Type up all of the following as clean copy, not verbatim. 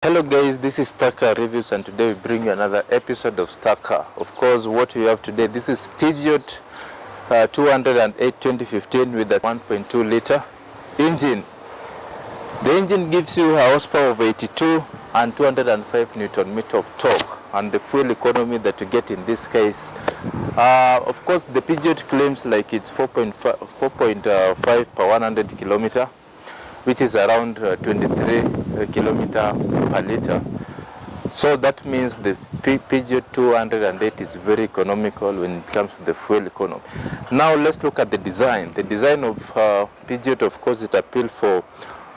Hello guys, this is Car Reviews and today we bring you another episode of Car. Of course, what we have today, this is Peugeot 208 2015 with a 1.2 liter engine. The engine gives you a horsepower of 82 and 205 Newton meter of torque, and the fuel economy that you get in this case, of course the Peugeot claims like it's 4.5 per 100 kilometer, which is around 23 kilometer per liter. So that means the Peugeot 208 is very economical when it comes to the fuel economy. Now let's look at the design. The design of Peugeot, of course, it appeals for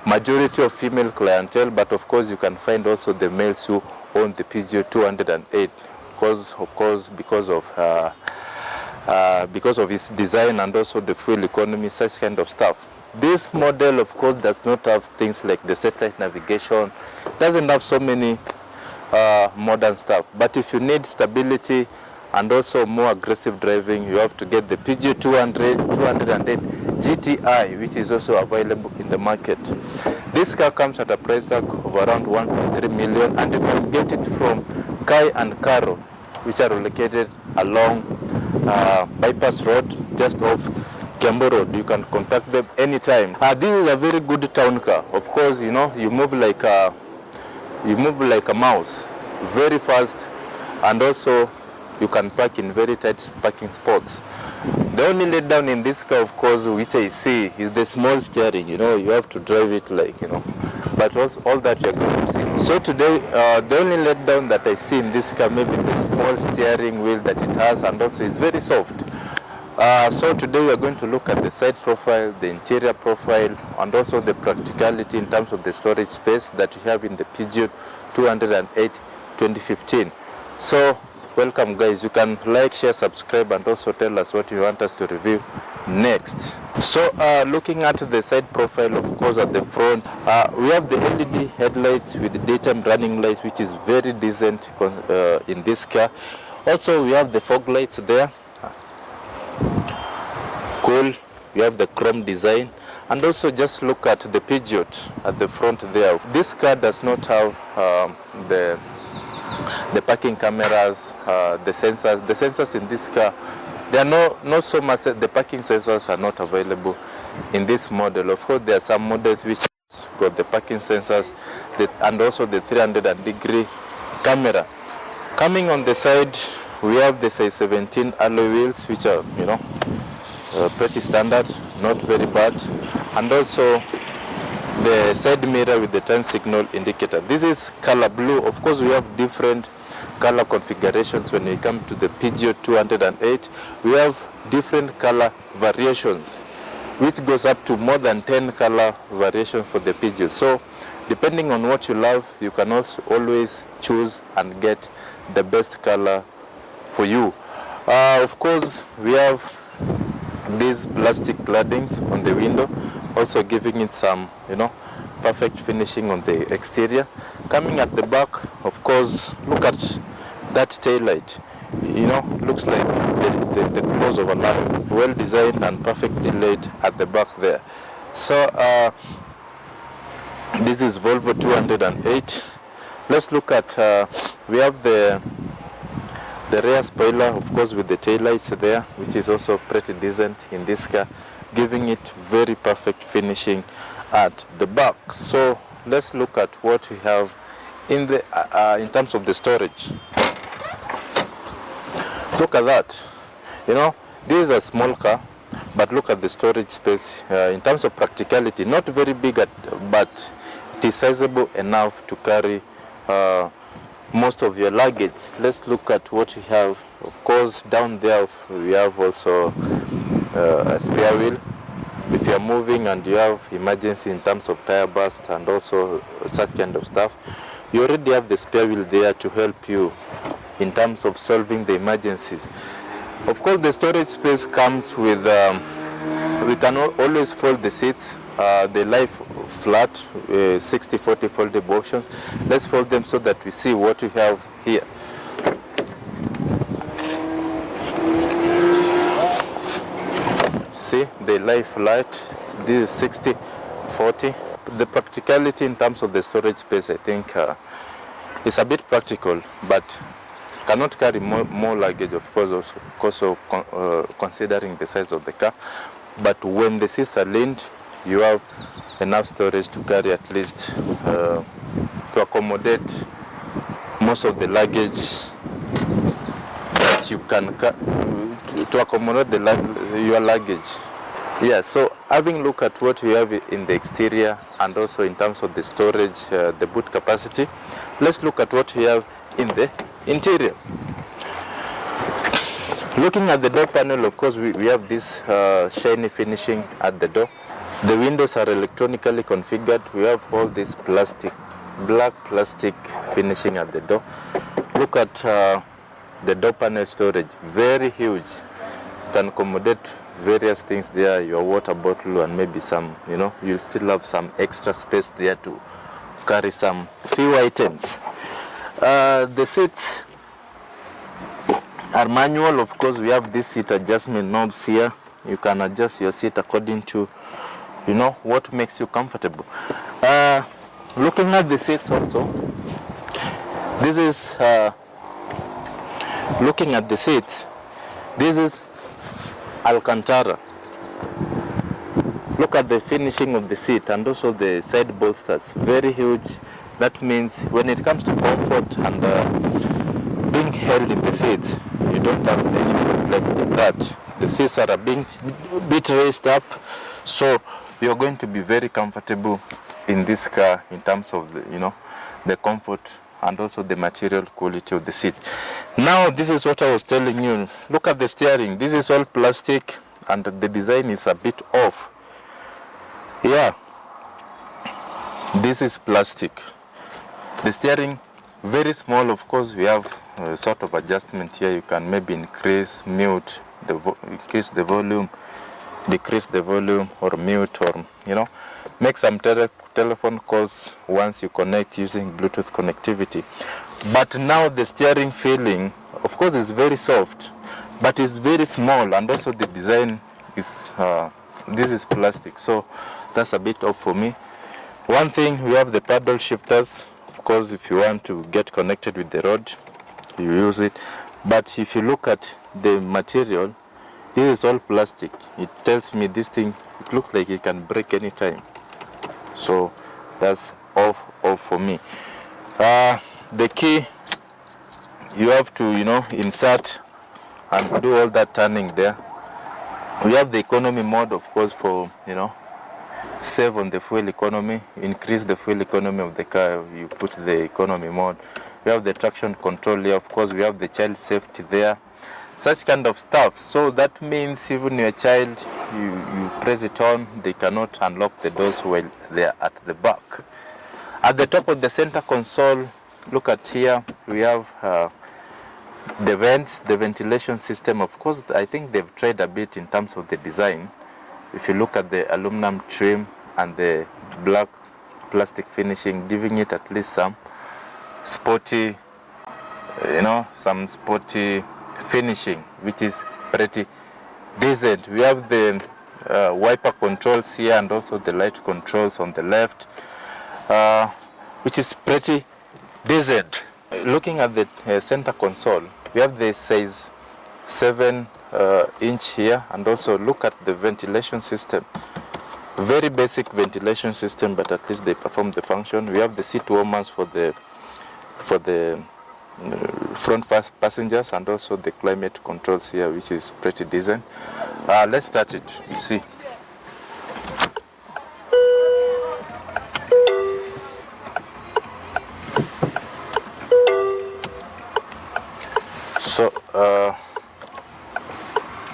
majority of female clientele, but of course you can find also the males who own the Peugeot 208, because of its design and also the fuel economy, such kind of stuff. This model, of course, does not have things like the satellite navigation, doesn't have so many modern stuff. But if you need stability and also more aggressive driving, you have to get the Peugeot 208 GTI, which is also available in the market. This car comes at a price tag of around 1.3 million, and you can get it from Kai and Karo, which are located along Bypass Road, just off Kiambu Road. You can contact them anytime. This is a very good town car. Of course, you know, you move like a mouse, very fast, and also you can park in very tight parking spots. The only letdown in this car, of course, which I see, is the small steering. You know, you have to drive it like, you know, but also all that you're going to see. So today, the only letdown that I see in this car, maybe the small steering wheel that it has, and also it's very soft. So today we are going to look at the side profile, the interior profile, and also the practicality in terms of the storage space that we have in the Peugeot 208 2015. So welcome guys, you can like, share, subscribe, and also tell us what you want us to review next. So looking at the side profile, of course, at the front, we have the LED headlights with the daytime running lights, which is very decent in this car. Also we have the fog lights there. Cool. We have the chrome design, and also just look at the Peugeot at the front there. This car does not have the parking cameras, the sensors. The sensors in this car, they are not so much. The parking sensors are not available in this model. Of course, there are some models which got the parking sensors and also the 300-degree camera. Coming on the side, we have the size 17 alloy wheels, which are, you know, pretty standard, not very bad, and also the side mirror with the turn signal indicator. This is color blue. Of course, we have different color configurations when we come to the Peugeot 208. We have different color variations, which goes up to more than 10 color variations for the Peugeot. So depending on what you love, you can also always choose and get the best color for you. Of course, we have these plastic claddings on the window, also giving it some, you know, perfect finishing on the exterior. Coming at the back, of course, look at that tail light. You know, looks like the claws of a lion. Well designed and perfectly laid at the back there. So this is Volvo 208. Let's look at we have the rear spoiler, of course, with the taillights there, which is also pretty decent in this car, giving it very perfect finishing at the back. So let's look at what we have in the in terms of the storage. Look at that. You know, this is a small car, but look at the storage space. In terms of practicality, not very big, but it is sizable enough to carry most of your luggage. Let's look at what we have. Of course, down there we have also a spare wheel. If you are moving and you have emergency in terms of tire burst and also such kind of stuff, you already have the spare wheel there to help you in terms of solving the emergencies. Of course, the storage space comes with we can always fold the seats. They lie flat, 60-40 foldable options. Let's fold them so that we see what we have here. See, they lie flat. This is 60-40. the practicality in terms of the storage space, I think is a bit practical, but cannot carry more luggage, of course, also considering the size of the car. But when the seats are leaned, you have enough storage to carry at least to accommodate most of the luggage that you can to accommodate your luggage. Yeah, so having looked at what we have in the exterior and also in terms of the storage, the boot capacity, let's look at what we have in the interior. Looking at the door panel, of course, we have this shiny finishing at the door. The windows are electronically configured. We have all this black plastic finishing at the door. Look at the door panel storage, very huge. Can accommodate various things there, your water bottle and maybe some, you'll still have some extra space there to carry some few items. The seats are manual. Of course, we have this seat adjustment knobs here. You can adjust your seat according to what makes you comfortable. Looking at the seats also, this is looking at the seats, this is Alcantara. Look at the finishing of the seat and also the side bolsters, very huge. That means when it comes to comfort and being held in the seats, you don't have any problem with that. The seats are being a bit raised up, so you're going to be very comfortable in this car in terms of the comfort and also the material quality of the seat. Now, this is what I was telling you. Look at the steering. This is all plastic and the design is a bit off. Yeah, this is plastic. The steering, very small. Of course, we have a sort of adjustment here. You can maybe increase, mute, increase the volume, decrease the volume, or mute, or make some telephone calls once you connect using Bluetooth connectivity. But now the steering feeling, of course, is very soft, but it's very small, and also the design is this is plastic, so that's a bit off for me. One thing, we have the paddle shifters. Of course, if you want to get connected with the road, you use it. But if you look at the material, this is all plastic. It tells me this thing, it looks like it can break anytime. So that's off for me. The key, you have to insert and do all that turning there. We have the economy mode, of course, for save on the fuel economy, increase the fuel economy of the car. You put the economy mode. We have the traction control here. Of course, we have the child safety there, such kind of stuff. So that means even your child, you press it on, they cannot unlock the doors while they are at the back. At the top of the center console, look at here, we have the vents, the ventilation system. Of course, I think they've tried a bit in terms of the design. If you look at the aluminum trim and the black plastic finishing, giving it at least some sporty, some sporty finishing, which is pretty decent. We have the wiper controls here and also the light controls on the left, which is pretty decent. Looking at the center console, we have the size 7 inch here, and also look at the ventilation system. Very basic ventilation system, but at least they perform the function. We have the seat warmers for the front passengers, and also the climate controls here, which is pretty decent. Let's start it. You see. So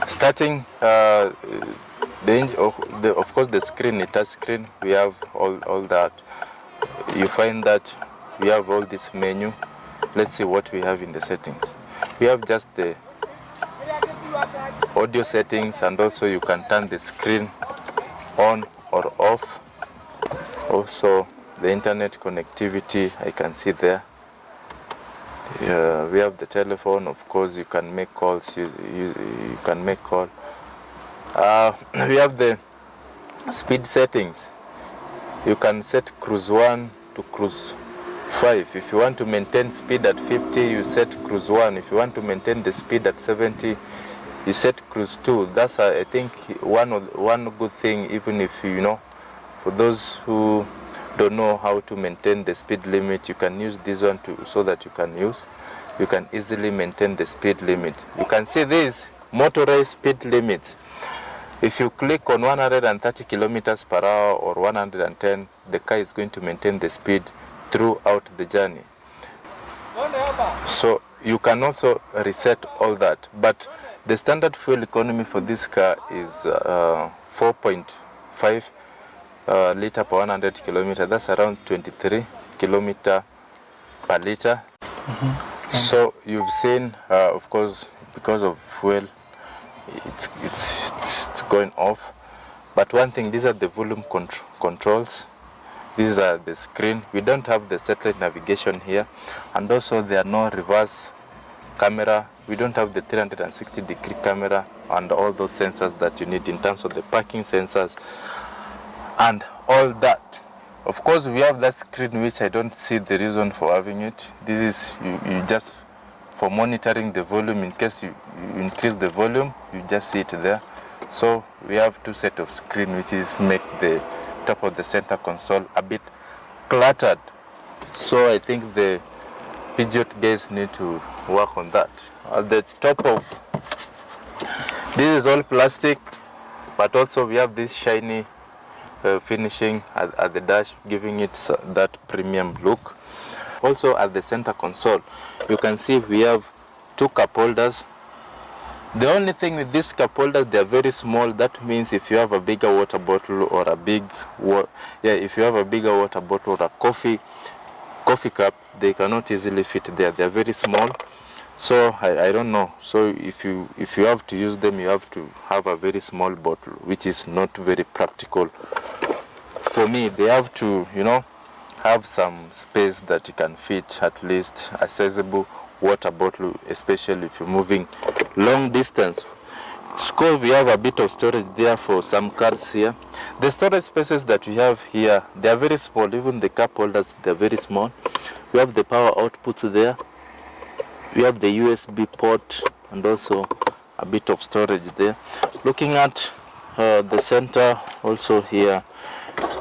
starting of course the screen, the touch screen, we have all that. You find that we have all this menu. Let's see what we have in the settings. We have just the audio settings, and also you can turn the screen on or off. Also the internet connectivity, I can see there. We have the telephone. Of course, you can make calls. You can make call. We have the speed settings. You can set cruise 1 to cruise 5. If you want to maintain speed at 50, you set cruise 1. If you want to maintain the speed at 70, you set cruise 2. That's I think one good thing, even if for those who don't know how to maintain the speed limit, you can use this one so that you can easily maintain the speed limit. You can see this motorized speed limit. If you click on 130 kilometers per hour or 110, the car is going to maintain the speed throughout the journey. So you can also reset all that, but the standard fuel economy for this car is 4.5 liter per 100 kilometer. That's around 23 kilometer per liter. So you've seen, of course, because of fuel, it's going off. But one thing, these are the volume controls. These are the screen. We don't have the satellite navigation here, and also there are no reverse camera. We don't have the 360-degree camera and all those sensors that you need in terms of the parking sensors and all that. Of course, we have that screen, which I don't see the reason for having it. This is you just for monitoring the volume. In case you increase the volume, you just see it there. So we have two sets of screen, which is make the top of the center console a bit cluttered. So I think the Peugeot guys need to work on that. At the top of this is all plastic, but also we have this shiny finishing at the dash, giving it that premium look. Also at the center console, you can see we have two cup holders. The only thing with these cup holders, they are very small. That means if you have a bigger water bottle or a if you have a bigger water bottle or a coffee cup, they cannot easily fit there. They are very small. So I don't know. So if you have to use them, you have to have a very small bottle, which is not very practical. For me, they have to, have some space that you can fit at least a sizable water bottle, especially if you're moving long distance. So we have a bit of storage there for some cars here. The storage spaces that we have here, they are very small. Even the cup holders, they're very small. We have the power outputs there. We have the USB port and also a bit of storage there. Looking at the center also here,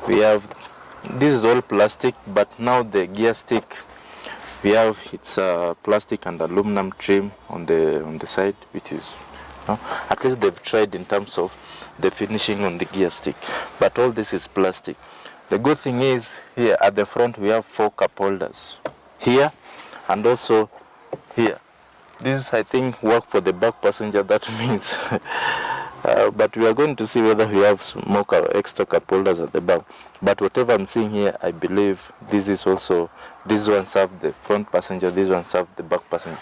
we have, this is all plastic, but now the gear stick, we have it's plastic and aluminum trim on the side, which is at least they've tried in terms of the finishing on the gear stick, but all this is plastic. The good thing is here at the front we have 4 cup holders here and also here. This I think work for the back passenger, that means but we are going to see whether we have more extra cup holders at the back. But whatever I'm seeing here, I believe this is also, this one serve the front passenger, this one serve the back passenger.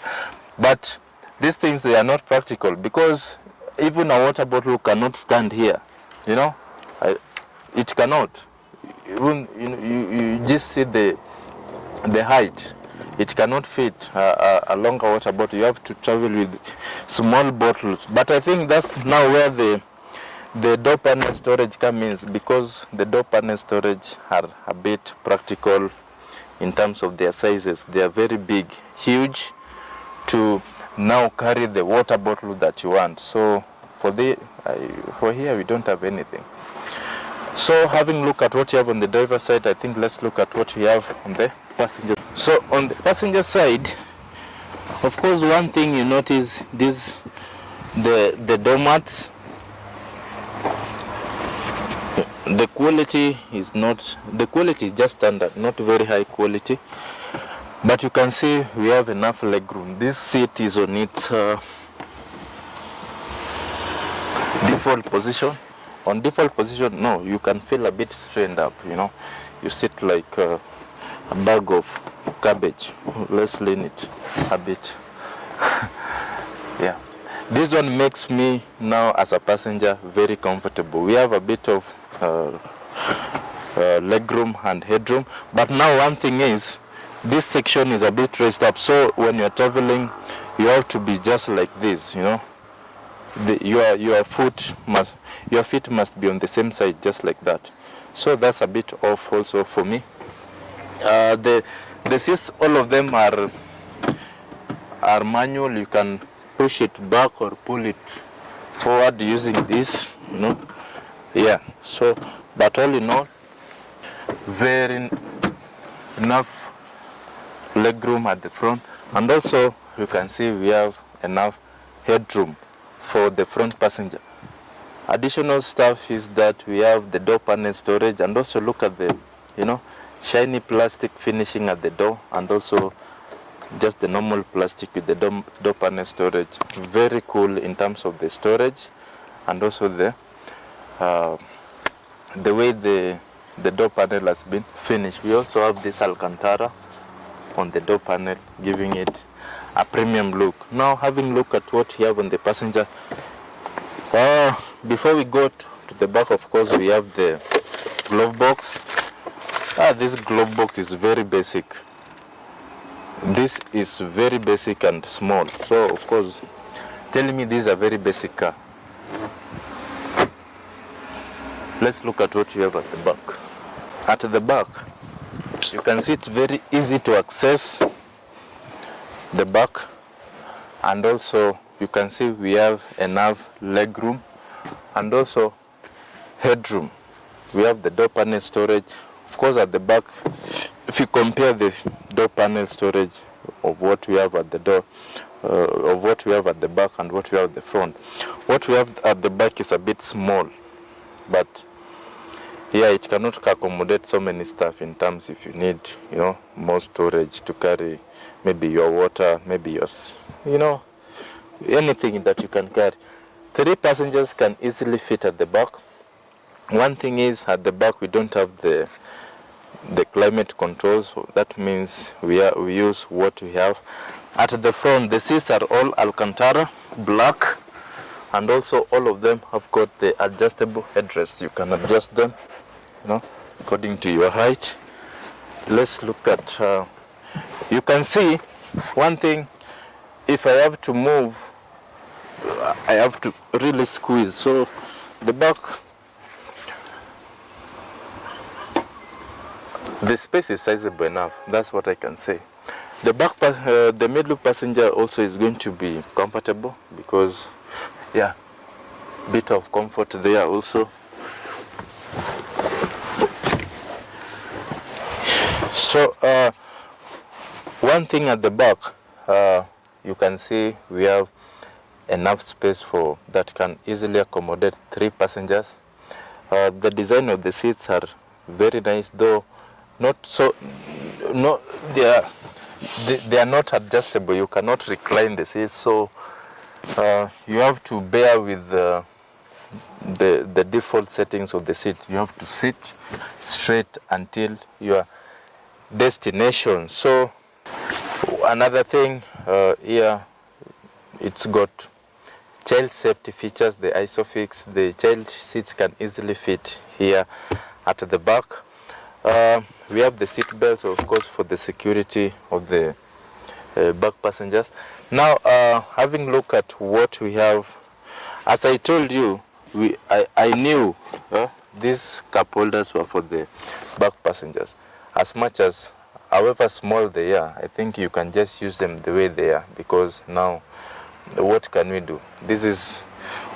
But these things, they are not practical because even a water bottle cannot stand here. It cannot. Even you just see the height. It cannot fit a longer water bottle. You have to travel with small bottles. But I think that's now where the door panel storage comes in, because the door panel storage are a bit practical in terms of their sizes. They are very big, huge, to now carry the water bottle that you want. So for here we don't have anything. So having looked at what you have on the driver's side, I think let's look at what we have on the passenger. So on the passenger side, of course, one thing you notice, the door mats, the quality is just standard, not very high quality, but you can see we have enough leg room. This seat is on its default position. On default position, no, you can feel a bit strained up, you sit like a bag of cabbage. Let's lean it a bit. Yeah, this one makes me now as a passenger very comfortable. We have a bit of leg room and headroom, but now one thing is this section is a bit raised up, so when you're traveling you have to be just like this, your feet must be on the same side, just like that. so that's a bit off also for me. The seats, all of them are manual. You can push it back or pull it forward using this, you know. Yeah, so but all in all, very enough legroom at the front, and also you can see we have enough headroom for the front passenger. Additional stuff is that we have the door panel storage, and also look at the, you know, shiny plastic finishing at the door, and also just the normal plastic with the door panel storage. Very cool in terms of the storage, and also the way the door panel has been finished. We also have this Alcantara on the door panel, giving it a premium look. Now, having looked at what we have on the passenger, before we go to the back, of course, we have the glove box. This glove box is very basic. This is very basic and small. So, of course, telling me this is a very basic car. Let's look at what we have at the back. At the back, you can see it's very easy to access the back, and also you can see we have enough leg room and also headroom. We have the door panel storage. Of course, at the back, if you compare the door panel storage of what we have at the door, of what we have at the back and what we have at the front, what we have at the back is a bit small, but yeah, it cannot accommodate so many stuff in terms if you need, you know, more storage to carry maybe your water, maybe your, you know, anything that you can carry. 3 passengers can easily fit at the back. One thing is, at the back we don't have the climate control, so that means we use what we have. At the front, the seats are all Alcantara black, and also all of them have got the adjustable headrests. You can adjust them, you know, according to your height. Let's look at, you can see one thing, if I have to move, I have to really squeeze. So the back, the space is sizable enough. That's what I can say. The back, the middle passenger also is going to be comfortable, because yeah, bit of comfort there also. So one thing at the back, you can see we have enough space for that can easily accommodate 3 passengers. The design of the seats are very nice, though not so, no, they are not adjustable. You cannot recline the seats, so you have to bear with the default settings of the seat. You have to sit straight until your destination. So another thing, here it's got child safety features, the ISOFIX. The child seats can easily fit here at the back. We have the seat belts, of course, for the security of the back passengers. Now, having looked at what we have, as I told you, I knew these cup holders were for the back passengers. As much as, however small they are, I think you can just use them the way they are, because now, what can we do? This is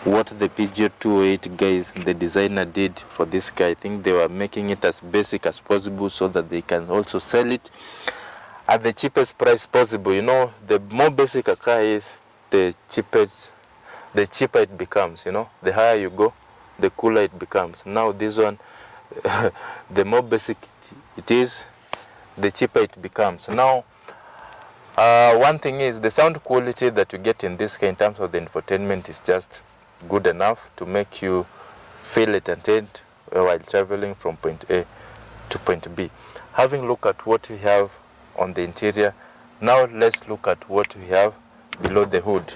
what the Peugeot 208 guys, the designer, did for this car. I think they were making it as basic as possible so that they can also sell it at the cheapest price possible. You know, the more basic a car is, the cheaper it becomes, you know. The higher you go, the cooler it becomes. Now this one, the more basic it is, the cheaper it becomes. Now, one thing is, the sound quality that you get in this car in terms of the infotainment is just good enough to make you feel entertained while traveling from point A to point B. Having looked at what we have on the interior, now let's look at what we have below the hood.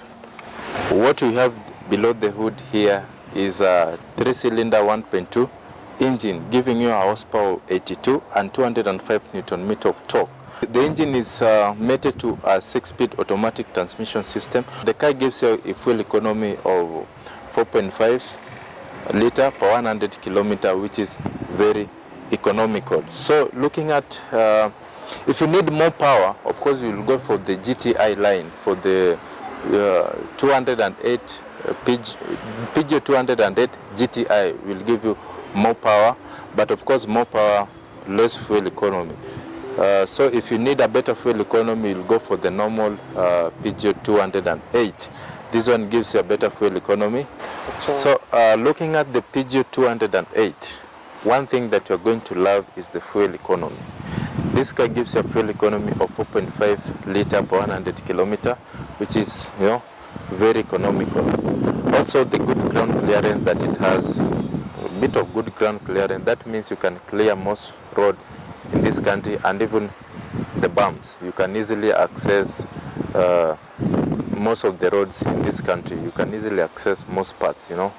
What we have below the hood here is a 3-cylinder 1.2 engine, giving you a horsepower of 82 and 205 Newton meter of torque. The engine is mated to a 6-speed automatic transmission system. The car gives you a fuel economy of 4.5 liter per 100 kilometer, which is very economical. So looking at, if you need more power, of course you'll go for the GTI line, for the 208 Peugeot 208 GTI will give you more power, but of course more power, less fuel economy. So if you need a better fuel economy, you'll go for the normal Peugeot 208. This one gives you a better fuel economy. So looking at the Peugeot 208, one thing that you're going to love is the fuel economy. This car gives you a fuel economy of 4.5 liter per 100 kilometer, which is, you know, very economical. Also the good ground clearance that it has, a bit of good ground clearance, that means you can clear most road in this country, and even the bumps. You can easily access most of the roads in this country. You can easily access most parts, you know.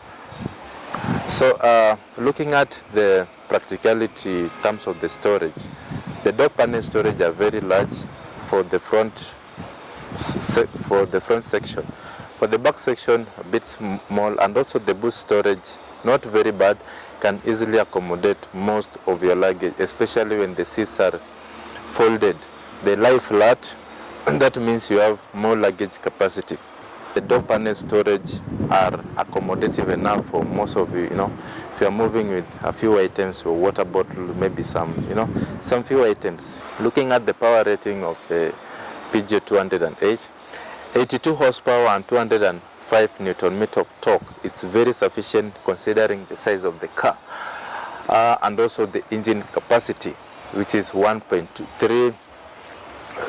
So looking at the practicality in terms of the storage, the door panel storage are very large for the front section. For the back section, a bit small, and also the boot storage, not very bad, can easily accommodate most of your luggage, especially when the seats are folded. They lie flat, that means you have more luggage capacity. The door panel storage are accommodative enough for most of you, you know. If you are moving with a few items, or water bottle, maybe some, you know, some few items. Looking at the power rating of the Peugeot 208, 82 horsepower and 205 Newton meter of torque. It's very sufficient considering the size of the car, and also the engine capacity, which is 1.2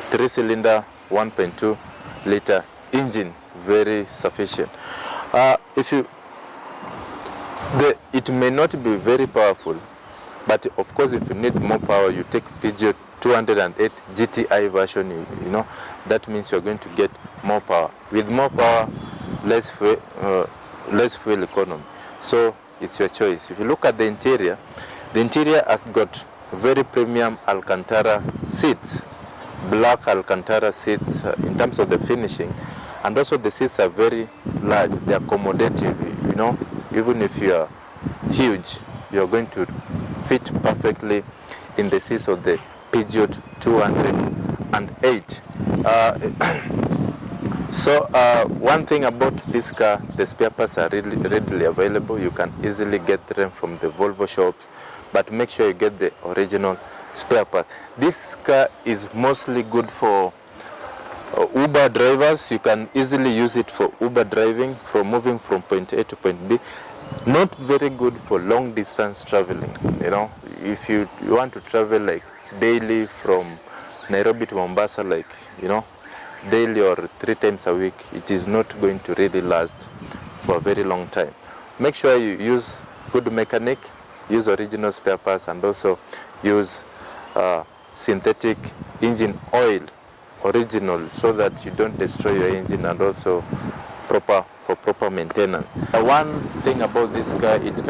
3-cylinder 1.2 liter engine, very sufficient. It may not be very powerful, but of course if you need more power, you take Peugeot 208 GTI version, you know, that means you're going to get more power. With more power, less fuel economy. So it's your choice. If you look at the interior has got very premium Alcantara seats, black Alcantara seats in terms of the finishing, and also the seats are very large. They are accommodative, you know. Even if you are huge, you're going to fit perfectly in the seats of the Peugeot 208. So one thing about this car, the spare parts are really readily available. You can easily get them from the Volvo shops, but make sure you get the original spare part. This car is mostly good for Uber drivers. You can easily use it for Uber driving, from moving from point A to point B. Not very good for long distance traveling, you know. If you want to travel like daily from Nairobi to Mombasa, like, you know, daily or 3 times a week, it is not going to really last for a very long time. Make sure you use good mechanic, use original spare parts, and also use synthetic engine oil, original, so that you don't destroy your engine, and also proper maintenance. One thing about this car, it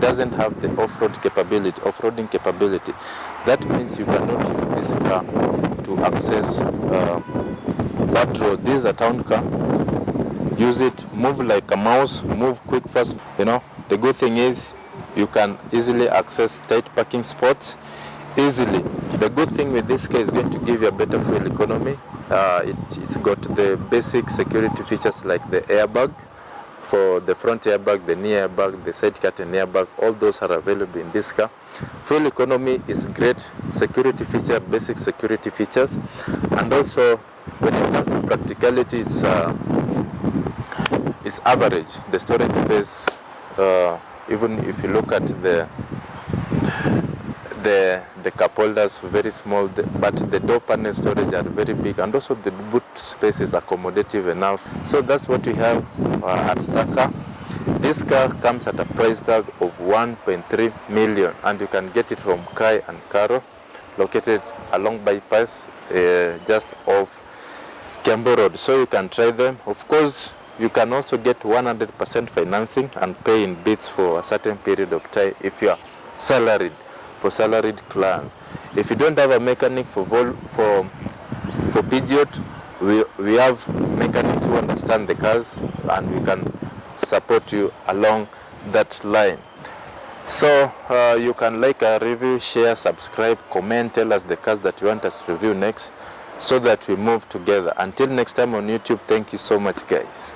doesn't have the off-roading capability. That means you cannot use this car to access bad road. This is a town car. Use it, move like a mouse, move quick, fast, you know. The good thing is you can easily access tight parking spots easily. The good thing with this car is going to give you a better fuel economy. It's got the basic security features like the airbag, for the front airbag, the knee airbag, the side curtain airbag. All those are available in this car. Fuel economy is great. Security feature, basic security features, and also when it comes to practicality, it's average. The storage space, even if you look at the cup holders, very small, but the door panel storage are very big, and also the boot space is accommodative enough. So that's what we have at Starker. This car comes at a price tag of 1.3 million, and you can get it from Kai and Caro, located along bypass, just off Kiambu Road. So you can try them. Of course, you can also get 100% financing and pay in bits for a certain period of time if you are salaried, for salaried clients. If you don't have a mechanic for Peugeot, we have mechanics who understand the cars, and we can support you along that line. So you can like our review, share, subscribe, comment, tell us the cars that you want us to review next, so that we move together. Until next time on YouTube, thank you so much, guys.